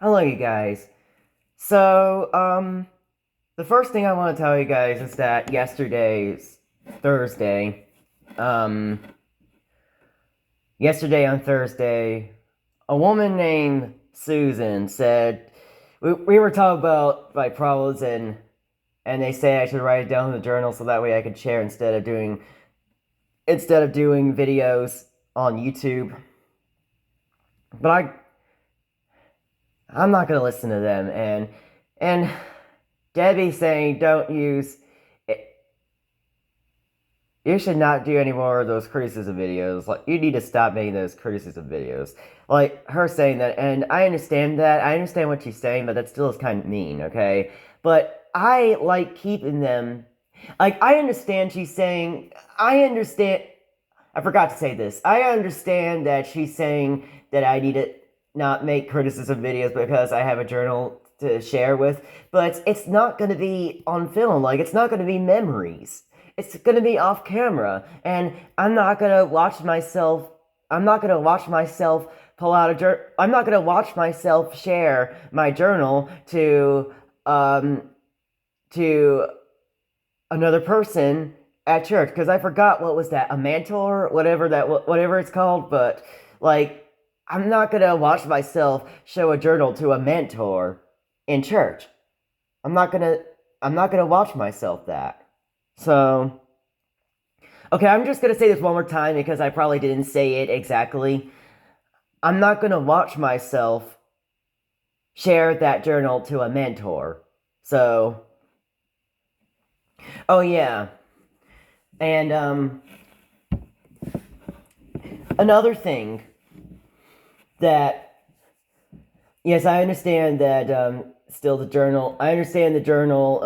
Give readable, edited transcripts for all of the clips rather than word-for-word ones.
Hello, you guys. So, the first thing I want to tell you guys is that yesterday's Thursday, um, yesterday on Thursday, a woman named Susan said we were talking about my problems and they say I should write it down in the journal so that way I could share instead of doing videos on YouTube. But I'm not gonna listen to them and Debbie saying don't use you should not do any more of those criticism videos. Like, you need to stop making those criticism videos. Like, her saying that, and I understand that. I understand what she's saying, but that still is kind of mean, okay? But I like keeping them. Like, I understand she's saying. I understand. I forgot to say this. I understand that she's saying that I need to not make criticism videos because I have a journal to share with, but it's not going to be on film. Like, it's not going to be memories. It's going to be off camera, and I'm not going to watch myself. I'm not going to watch myself pull out a journal. I'm not going to watch myself share my journal to another person at church because I forgot what was that, a mentor, whatever it's called. But like, I'm not gonna watch myself show a journal to a mentor in church. I'm not gonna I'm not gonna watch myself that. So okay, I'm just gonna say this one more time because I probably didn't say it exactly. I'm not gonna watch myself share that journal to a mentor. So oh yeah. And another thing that yes, I understand that still the journal. I understand the journal.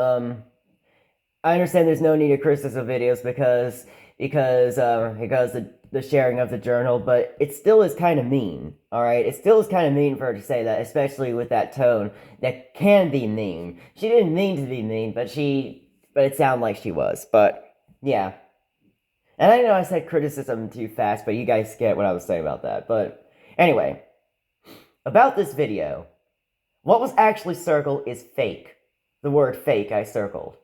I understand there's no need to criticism videos because the sharing of the journal, but it still is kind of mean. All right, it still is kind of mean for her to say that, especially with that tone that can be mean. She didn't mean to be mean, but it sounded like she was. But yeah, and I know I said criticism too fast, but you guys get what I was saying about that. But anyway, about this video, what was actually circled is fake. The word fake I circled.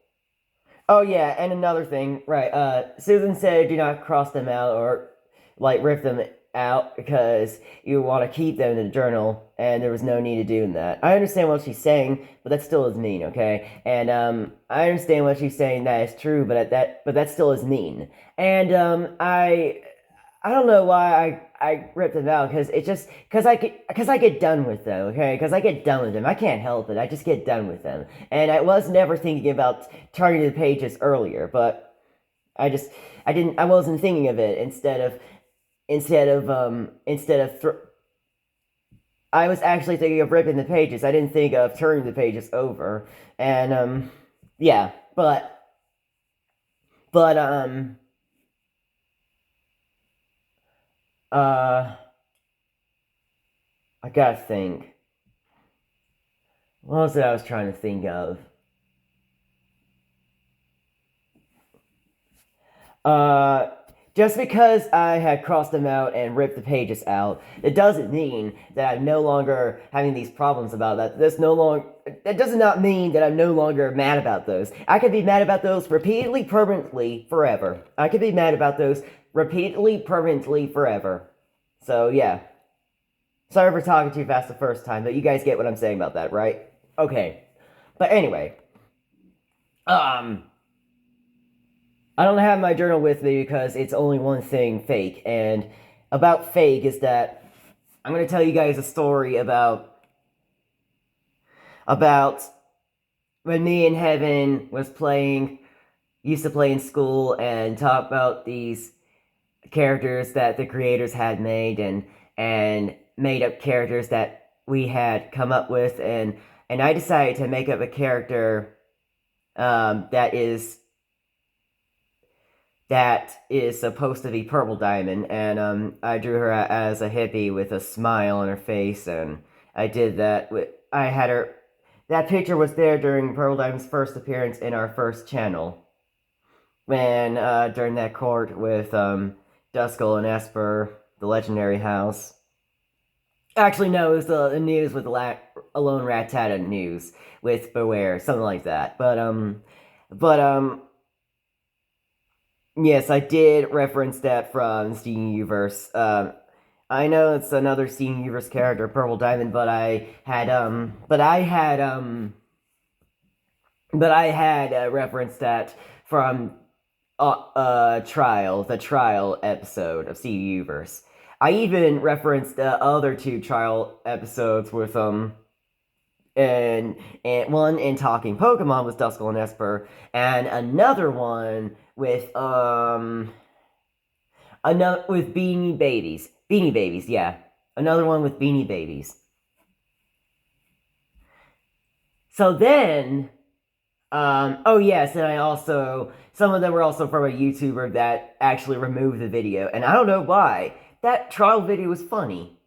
Oh yeah, and another thing, right, Susan said do not cross them out or, like, rip them out because you want to keep them in the journal, and there was no need to doing that. I understand what she's saying, but that still is mean, okay? And, I understand what she's saying, that is true, but that still is mean. And, I don't know why I ripped them out because it just because I get done with them, okay? Because I get done with them. I can't help it. I just get done with them. And I was never thinking about turning the pages earlier, but I wasn't thinking of it instead of I was actually thinking of ripping the pages. I didn't think of turning the pages over. And yeah, but uh I gotta think. What was it I was trying to think of? Uh, just because I had crossed them out and ripped the pages out, it doesn't mean that I'm no longer having these problems about that. That does not mean that I'm no longer mad about those. I could be mad about those repeatedly, permanently, forever. I could be mad about those repeatedly, permanently, forever. So yeah. Sorry for talking too fast the first time, but you guys get what I'm saying about that, right? Okay. But anyway, um, I don't have my journal with me because it's only one thing fake. And about fake is that I'm going to tell you guys a story about when me and Heaven used to play in school and talk about these characters that the creators had made and made up characters that we had come up with and I decided to make up a character that is supposed to be Purple Diamond, and I drew her as a hippie with a smile on her face, and I did that with I had her. That picture was there during Purple Diamond's first appearance in our first channel, when during that court with Duskull and Esper, the legendary house. Actually, no, it was the news with Alone Rattata news with Beware, something like that. But yes, I did reference that from Steven Universe. I know it's another Steven Universe character, Purple Diamond, but I had referenced that from the trial episode of Steven Universe. I even referenced the other two trial episodes with and one in Talking Pokemon with Duskull and Esper, and another one with another with Beanie Babies. Beanie Babies, yeah. Another one with Beanie Babies. So then, oh yes, and I also, some of them were also from a YouTuber that actually removed the video, and I don't know why. That trial video was funny.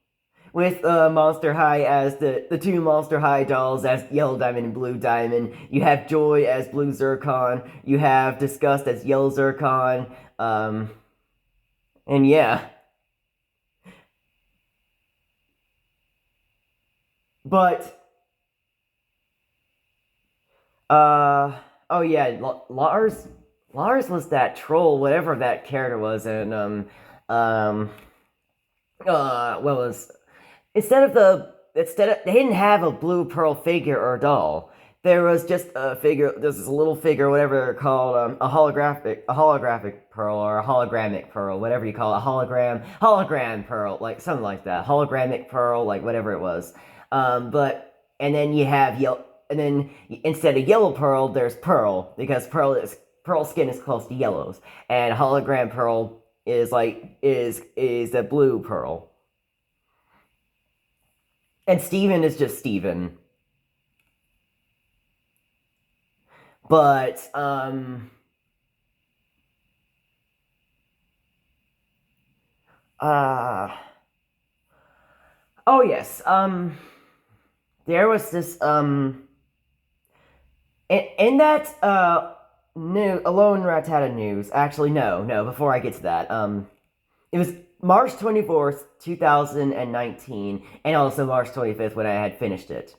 With Monster High as the two Monster High dolls as Yellow Diamond and Blue Diamond. You have Joy as Blue Zircon. You have Disgust as Yellow Zircon. And yeah. But oh yeah, Lars was that troll, whatever that character was, and what was instead of they didn't have a blue pearl figure or doll. There was just a figure, there's this little figure, whatever they're called, a holographic pearl or a hologrammic pearl, whatever you call it, hologram pearl, like something like that, hologrammic pearl, like whatever it was. But and then you have yellow, and then instead of yellow pearl, there's pearl because pearl skin is close to yellows, and hologram pearl is a blue pearl. And Steven is just Steven. But, oh yes, there was this, in that, new, Alone Rattata news, actually, no, before I get to that, it was March 24th, 2019, and also March 25th when I had finished it,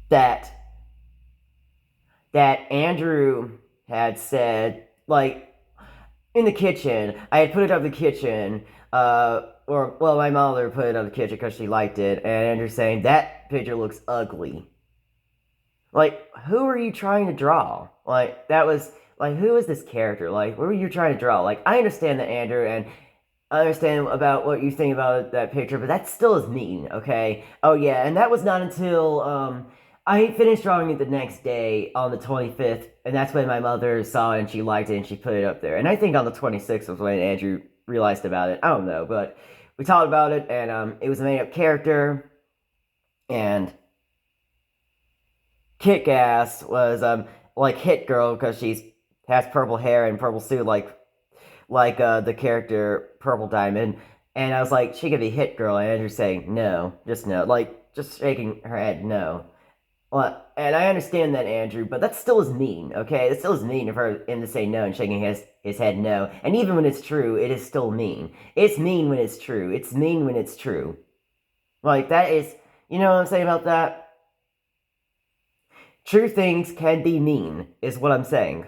that Andrew had said, like, in the kitchen, I had put it up in the kitchen, or, well, my mother put it up in the kitchen because she liked it, and Andrew saying, that picture looks ugly. Like, who are you trying to draw? Like, that was, like, who is this character? Like, what were you trying to draw? Like, I understand that, Andrew, and I understand about what you think about that picture, but that still is mean, okay? Oh, yeah, and that was not until, I finished drawing it the next day on the 25th, and that's when my mother saw it and she liked it and she put it up there. And I think on the 26th was when Andrew realized about it. I don't know, but we talked about it, and it was a made-up character, and Kick-Ass was like Hit Girl because she has purple hair and purple suit like the character Purple Diamond. And I was like, she could be Hit Girl, and Andrew's saying no, like just shaking her head no. Well, and I understand that, Andrew, but that still is mean, okay? It still is mean of him to say no and shaking his head no. And even when it's true, it is still mean. It's mean when it's true. It's mean when it's true. Like, that is, you know what I'm saying about that? True things can be mean, is what I'm saying.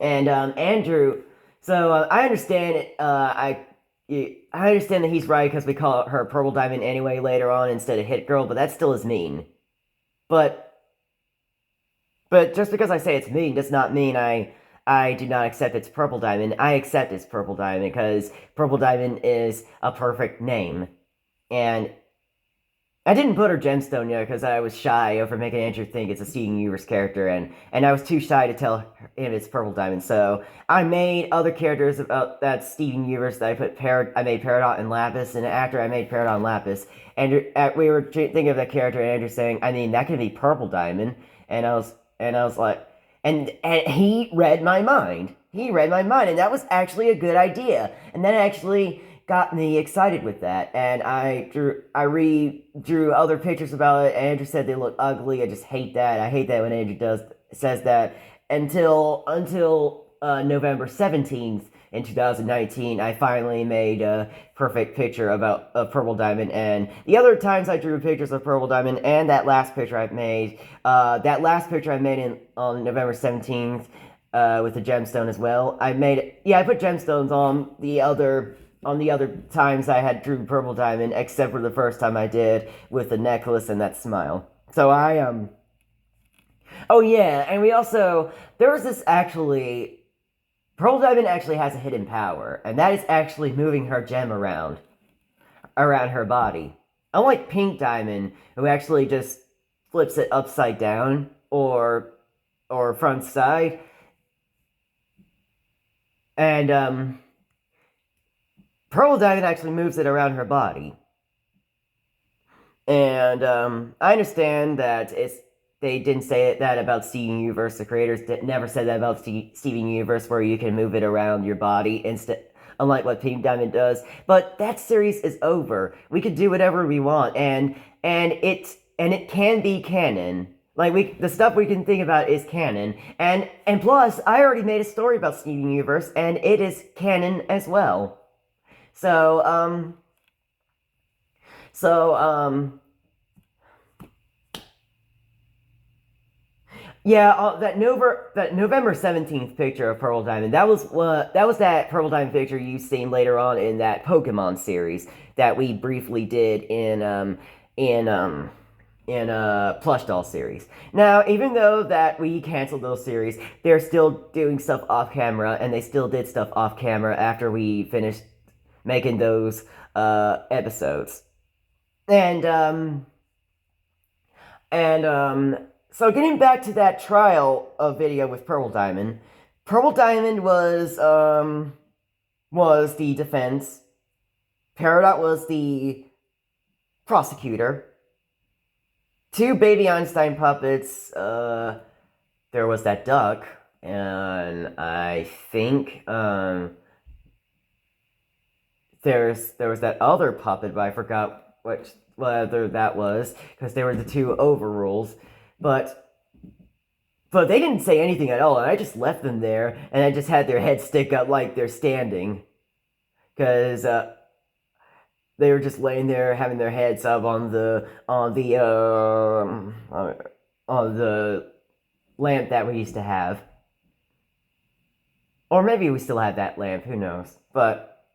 And, Andrew, so, I understand it, I understand that he's right because we call her Purple Diamond anyway later on instead of Hit Girl, but that still is mean. But just because I say it's mean does not mean I do not accept its Purple Diamond. I accept its Purple Diamond because Purple Diamond is a perfect name. And I didn't put her gemstone yet because I was shy over making Andrew think it's a Steven Universe character, and I was too shy to tell him it's Purple Diamond. So I made other characters about that Steven Universe that I made Peridot and Lapis, and after I made Peridot and Lapis, Andrew, we were thinking of that character, and Andrew saying, I mean, that could be Purple Diamond, and I was like, and he read my mind. He read my mind, and that was actually a good idea, and that actually got me excited with that, and I redrew other pictures about it, and Andrew said they look ugly. I just hate that. I hate that when Andrew says that until November 17th, in 2019, I finally made a perfect picture of Purple Diamond. And the other times I drew pictures of Purple Diamond, and that last picture I made, on November 17th, with the gemstone as well. I put gemstones on the other times I had drew Purple Diamond, except for the first time I did with the necklace and that smile. So oh yeah, and there was this actually, Pearl Diamond actually has a hidden power, and that is actually moving her gem around her body. Unlike Pink Diamond, who actually just flips it upside down or front side, and Pearl Diamond actually moves it around her body. And I understand that they didn't say that about Steven Universe. The creators never said that about Steven Universe, where you can move it around your body unlike what Pink Diamond does. But that series is over. We can do whatever we want, and it can be canon. Like the stuff we can think about is canon, and plus I already made a story about Steven Universe, and it is canon as well. So yeah, that November 17th picture of Pearl Diamond, that was that Pearl Diamond picture you've seen later on in that Pokemon series that we briefly did in Plush Doll series. Now, even though that we canceled those series, they're still doing stuff off camera, and they still did stuff off camera after we finished making those episodes. And so getting back to that trial of video with Purple Diamond was the defense. Peridot was the prosecutor. Two Baby Einstein puppets. There was that duck, and I think there was that other puppet, but I forgot whether that was, because they were the two overrules. But they didn't say anything at all, and I just left them there, and I just had their heads stick up like they're standing, because they were just laying there having their heads up on the lamp that we used to have. Or maybe we still have that lamp, who knows. But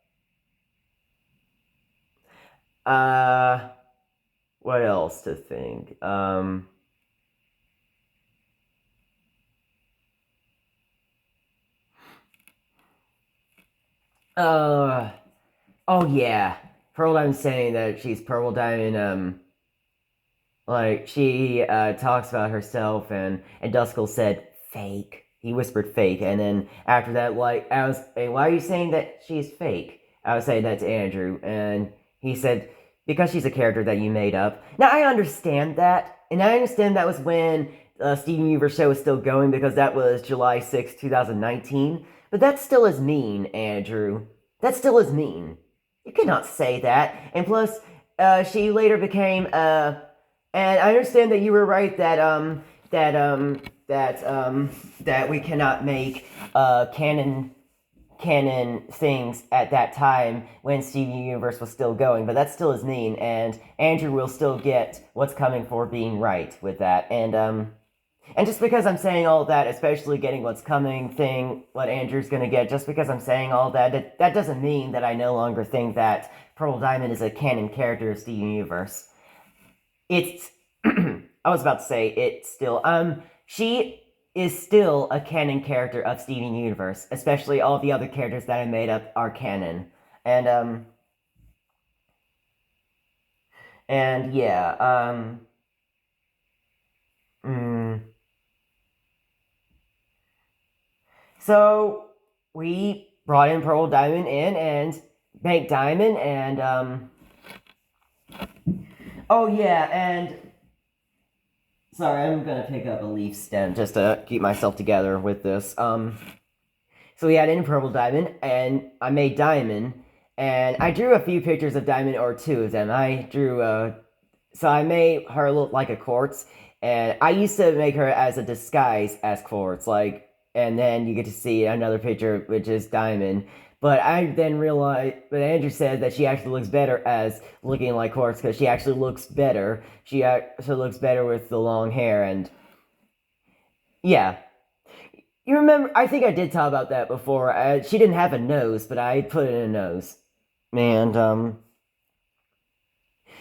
what else to think? Oh yeah. Pearl Diamond saying that she's Purple Diamond, like, she, talks about herself, and Duskull said, fake. He whispered fake, and then after that, like, I was, hey, why are you saying that she's fake? I was saying that to Andrew, and he said, because she's a character that you made up. Now, I understand that, and I understand that was when Steven Universe show was still going, because that was July 6, 2019, but that still is mean, Andrew. That still is mean. You cannot say that. And plus, she later became, and I understand that you were right that we cannot make, canon things at that time when Steven Universe was still going, but that still is mean, and Andrew will still get what's coming for being right with that. And just because I'm saying all that, especially getting what's coming thing, what Andrew's gonna get, just because I'm saying all that, that doesn't mean that I no longer think that Purple Diamond is a canon character of Steven Universe. It's, I was about to say, it's still, she is still a canon character of Steven Universe, especially all the other characters that I made up are canon. And yeah, So we brought in Purple Diamond and Pink Diamond, and oh yeah, and sorry, I'm gonna pick up a leaf stem just to keep myself together with this. So we had in Purple Diamond, and I made Diamond, and I drew a few pictures of Diamond, or two of them. I drew so I made her look like a quartz, and I used to make her as a disguise as quartz, like and then you get to see another picture, which is Diamond. But I then realized, but Andrew said that she actually looks better as looking like Quartz because she actually looks better. She actually looks better with the long hair, and yeah. You remember? I think I did talk about that before. She didn't have a nose, but I put in a nose, and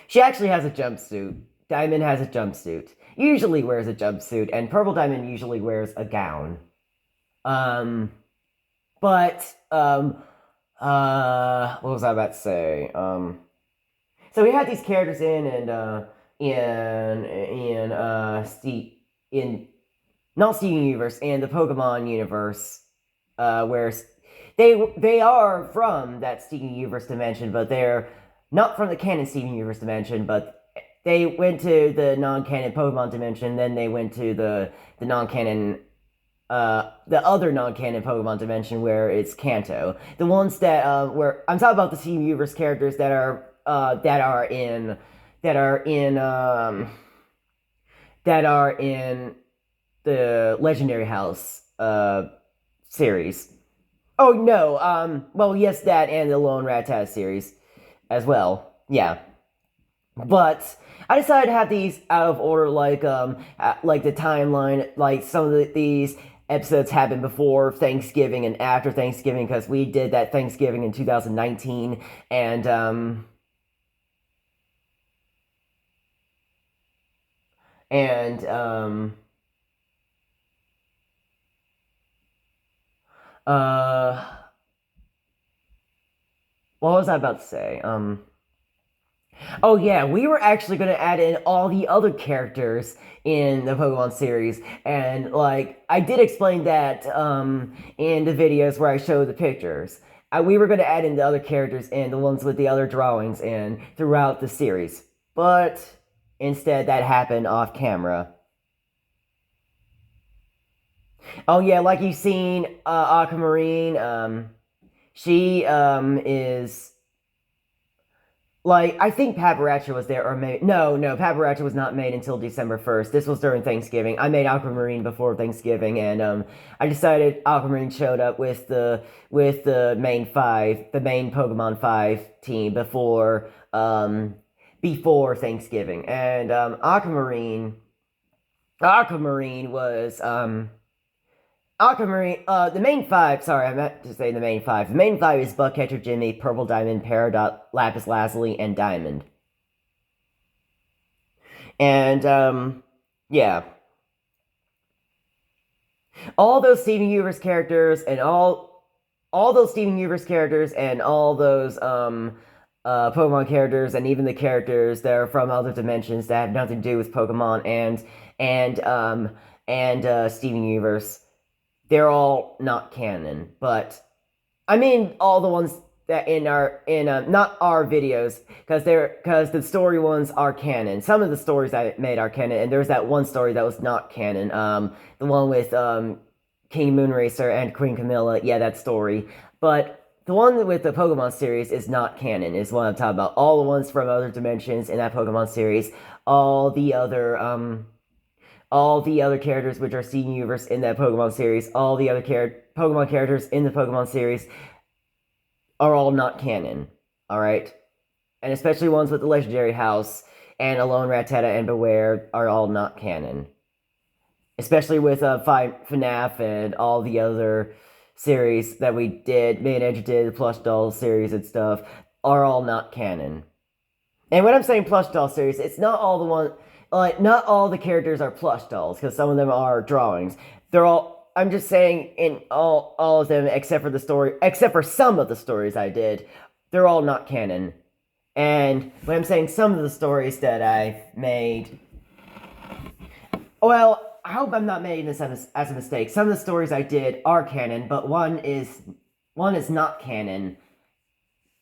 she actually has a jumpsuit. Diamond has a jumpsuit. Usually wears a jumpsuit, and Purple Diamond usually wears a gown. Um, but what was I about to say? So we had these characters in and Steve in not Steven Universe and the Pokemon universe, where they are from that Steven Universe dimension, but they're not from the canon Steven Universe dimension, but they went to the non-canon Pokemon dimension, then they went to the non-canon the other non-canon Pokemon dimension where it's Kanto. The ones that where I'm talking about the Steven Universe characters that are in that are in the Legendary House series. Oh no, well yes, that and the Lone Rattata series as well. Yeah. But I decided to have these out of order, like the timeline, like some of these episodes happened before Thanksgiving and after Thanksgiving because we did that Thanksgiving in 2019, and uh, what was I about to say? Oh yeah, we were actually going to add in all the other characters in the Pokemon series, and like I did explain that in the videos where I showed the pictures. We were going to add in the other characters and the ones with the other drawings in throughout the series, but instead that happened off camera. Oh yeah, like you've seen Aquamarine, she is like I think Paparacha was there, or maybe no, Paparacha was not made until December 1st. This was during Thanksgiving. I made Aquamarine before Thanksgiving, and I decided Aquamarine showed up with the main five, the main Pokemon 5 team before Thanksgiving, and Aquamarine was Aquamarine, the main five, sorry, I meant to say the main five. The main five is Bugcatcher Jimmy, Purple Diamond, Peridot, Lapis Lazuli, and Diamond. And, yeah. All those Steven Universe characters and all those Steven Universe characters and all those, Pokemon characters and even the characters that are from other dimensions that have nothing to do with Pokemon and Steven Universe, they're all not canon, but I mean all the ones that in not our videos because the story ones are canon. Some of the stories I made are canon, and there's that one story that was not canon. The one with King Moonracer and Queen Camilla. Yeah, that story. But the one with the Pokemon series is not canon. Is what I'm talking about. All the ones from other dimensions in that Pokemon series. All the other characters which are Steven Universe in that Pokemon series, all the other Pokemon characters in the Pokemon series are all not canon. Alright? And especially ones with the Legendary House and Alolan Rattata and Beware are all not canon. Especially with FNAF and all the other series that we did, me and Andrew did, the Plush Doll series and stuff, are all not canon. And when I'm saying Plush Doll series, it's not all the one like not all the characters are plush dolls because some of them are drawings. They're all. I'm just saying in all of them except for some of the stories I did, they're all not canon. And when I'm saying some of the stories that I made, well, I hope I'm not making this as a mistake. Some of the stories I did are canon, but one is not canon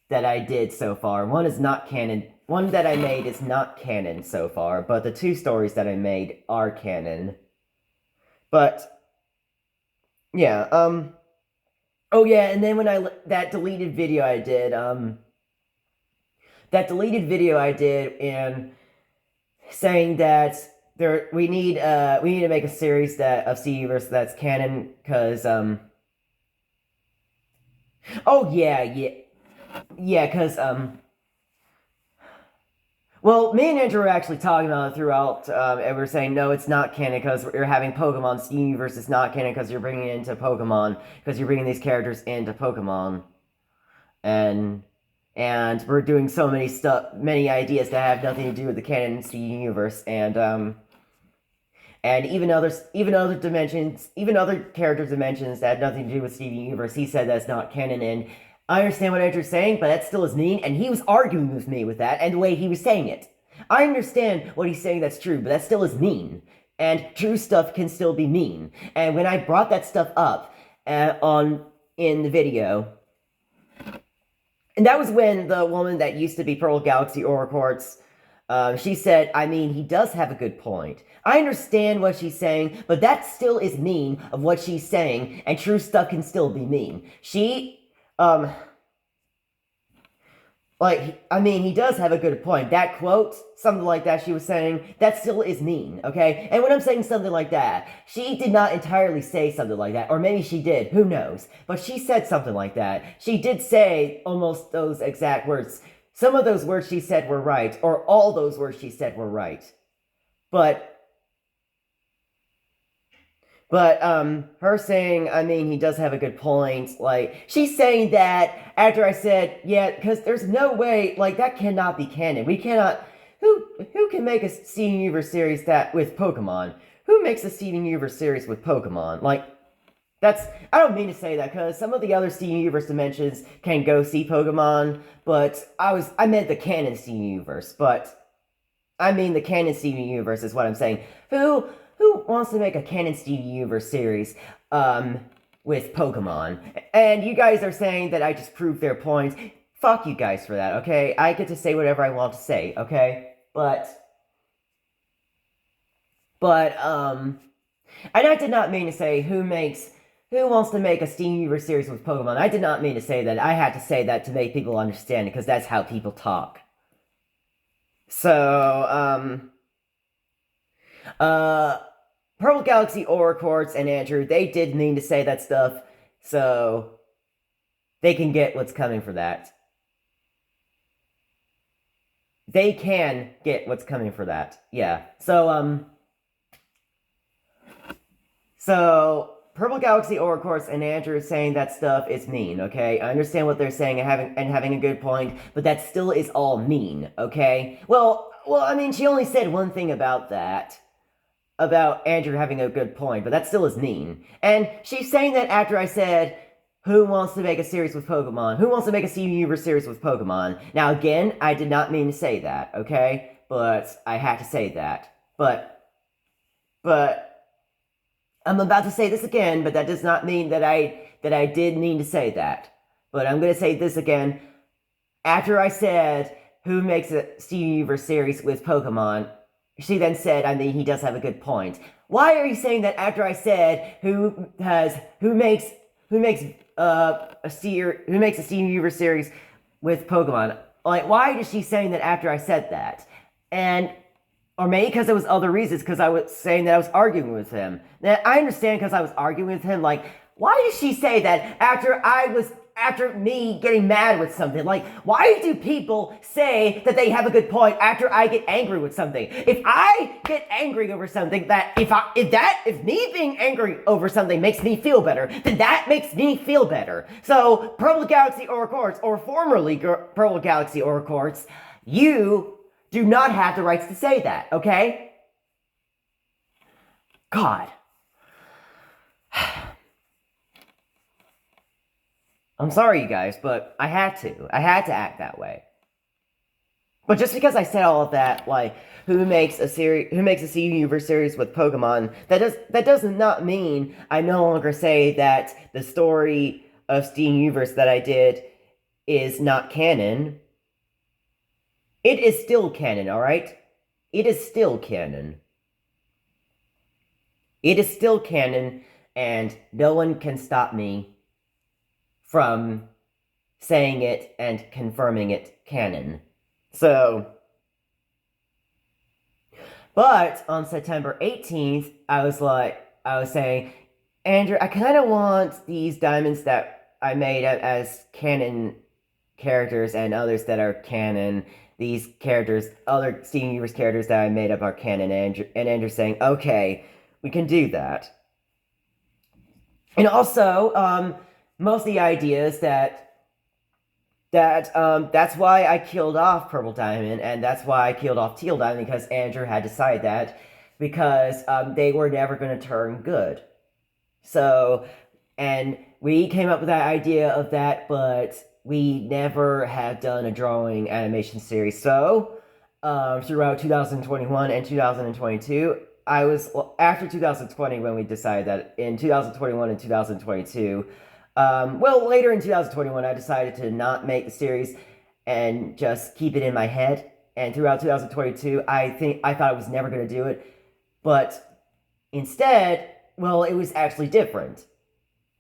that I did so far. One is not canon. One that I made is not canon so far, but the two stories that I made are canon. But yeah, oh yeah, and then when that deleted video I did, in saying that we need to make a series of Steven Universe that's canon, because oh yeah, because well, me and Andrew were actually talking about it throughout, and we were saying, no, it's not canon because you're having Pokemon. Steven Universe is not canon because you're bringing it into Pokemon, because you're bringing these characters into Pokemon. And we're doing so many ideas that have nothing to do with the canon Steven Universe, and even other dimensions, even other character dimensions that have nothing to do with Steven Universe, he said that's not canon, and I understand what Andrew's saying, but that still is mean, and he was arguing with me with that, and the way he was saying it. I understand what he's saying that's true, but that still is mean. And true stuff can still be mean. And when I brought that stuff up in the video, and that was when the woman that used to be Pearl Galaxy Oracorts, she said, I mean, he does have a good point. I understand what she's saying, but that still is mean of what she's saying, and true stuff can still be mean. I mean, he does have a good point. That quote, something like that she was saying, that still is mean, okay? And when I'm saying something like that, she did not entirely say something like that, or maybe she did, who knows? But she said something like that. She did say almost those exact words. Some of those words she said were right, or all those words she said were right. But her saying, I mean, he does have a good point, like, she's saying that after I said, yeah, because there's no way, like, that cannot be canon. We cannot, who can make a Steven Universe series that, with Pokemon? Who makes a Steven Universe series with Pokemon? Like, I don't mean to say that, because some of the other Steven Universe dimensions can go see Pokemon, but I meant the canon Steven Universe, but, I mean the canon Steven Universe is what I'm saying. Who wants to make a canon Steven Universe series with Pokemon? And you guys are saying that I just proved their points. Fuck you guys for that, okay? I get to say whatever I want to say, okay? And I did not mean to say who wants to make a Steven Universe series with Pokemon. I did not mean to say that. I had to say that to make people understand it, because that's how people talk. So, Purple Galaxy Oracorts and Andrew, they did mean to say that stuff, so they can get what's coming for that. They can get what's coming for that. Yeah. So Purple Galaxy Oracorts and Andrew saying that stuff is mean, okay? I understand what they're saying and having a good point, but that still is all mean, okay? Well, I mean, she only said one thing about that. About Andrew having a good point, but that still is mean. And she's saying that after I said, who wants to make a series with Pokemon? Who wants to make a Steven Universe series with Pokemon? Now, again, I did not mean to say that, okay? But I had to say that. But I'm about to say this again, but that does not mean that I did mean to say that. But I'm going to say this again. After I said, who makes a Steven Universe series with Pokemon, she then said, I mean, he does have a good point. Why are you saying that after I said who makes a Steven Universe series with Pokemon? Like, why is she saying that after I said that? Or maybe because there was other reasons, because I was saying that I was arguing with him. Now, I understand because I was arguing with him, like, why did she say that after me getting mad with something? Like, why do people say that they have a good point after I get angry with something? If I get angry over something, if me being angry over something makes me feel better, then that makes me feel better. So, Purple Galaxy Oracorts, or formerly Purple Galaxy Oracorts, you do not have the rights to say that, okay? God. I'm sorry, you guys, but I had to. I had to act that way. But just because I said all of that, like, who makes a Steven Universe series with Pokemon, that does not mean I no longer say that the story of Steven Universe that I did is not canon. It is still canon, alright? It is still canon. It is still canon, and no one can stop me from saying it and confirming it canon. So, But on September 18th, I was saying, Andrew, I kind of want these diamonds that I made as canon characters and others that are canon. These characters, other Steven Universe characters that I made up are canon. And Andrew's saying, okay, we can do that. And also, most of the ideas that's why I killed off Purple Diamond, and that's why I killed off Teal Diamond, because Andrew had decided that, because they were never going to turn good. So, and we came up with that idea of that, but we never have done a drawing animation series. So, throughout 2021 and 2022, after 2020 when we decided that in 2021 and 2022, later in 2021, I decided to not make the series and just keep it in my head. And throughout 2022, I thought I was never going to do it, but instead, well, it was actually different.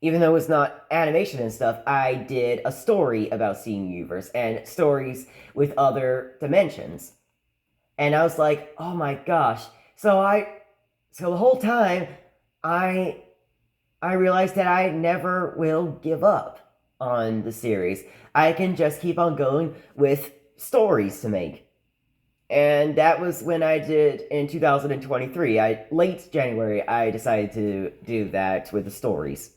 Even though it was not animation and stuff, I did a story about Steven Universe and stories with other dimensions. And I was like, oh my gosh. So the whole time, I realized that I never will give up on the series. I can just keep on going with stories to make. And that was when I did in 2023. Late January, I decided to do that with the stories.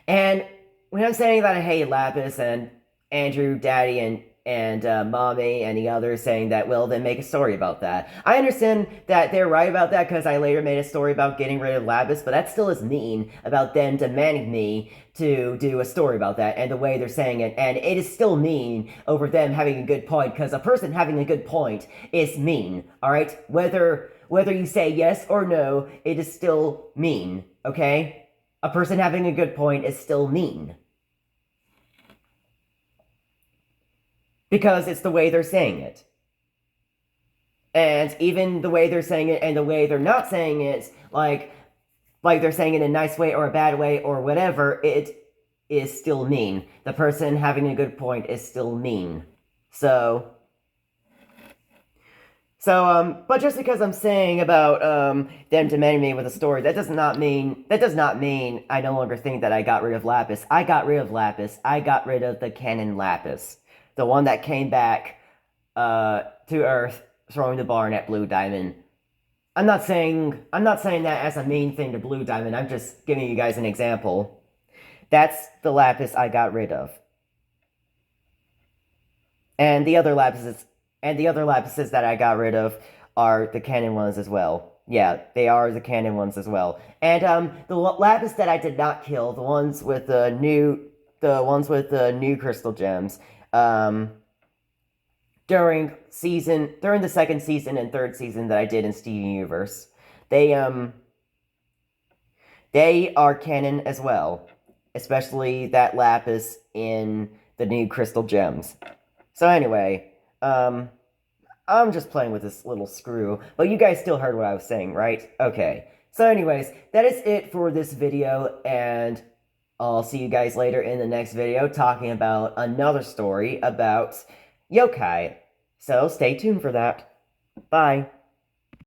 And when I'm saying that I hate Lapis and Andrew, Daddy, and Mommy and the others saying that, well, then make a story about that. I understand that they're right about that because I later made a story about getting rid of Lapis, but that still is mean about them demanding me to do a story about that and the way they're saying it. And it is still mean over them having a good point, because a person having a good point is mean, alright? Whether you say yes or no, it is still mean, okay? A person having a good point is still mean. Because it's the way they're saying it. And even the way they're saying it and the way they're not saying it, like they're saying it in a nice way or a bad way or whatever, it is still mean. The person having a good point is still mean. But just because I'm saying about them demanding me with a story, that does not mean I no longer think that I got rid of Lapis. I got rid of Lapis. I got rid of the canon Lapis, the one that came back to Earth, throwing the barn at Blue Diamond. I'm not saying that as a mean thing to Blue Diamond. I'm just giving you guys an example. That's the Lapis I got rid of, and the other Lapises. And the other Lapises that I got rid of are the canon ones as well. Yeah, they are the canon ones as well. And the Lapis that I did not kill, the ones with the new crystal gems, during the second season and third season that I did in Steven Universe, they are canon as well, especially that Lapis in the new crystal gems. So anyway, I'm just playing with this little screw, but you guys still heard what I was saying, right? Okay. So anyways, that is it for this video, and I'll see you guys later in the next video talking about another story about yokai. So stay tuned for that. Bye.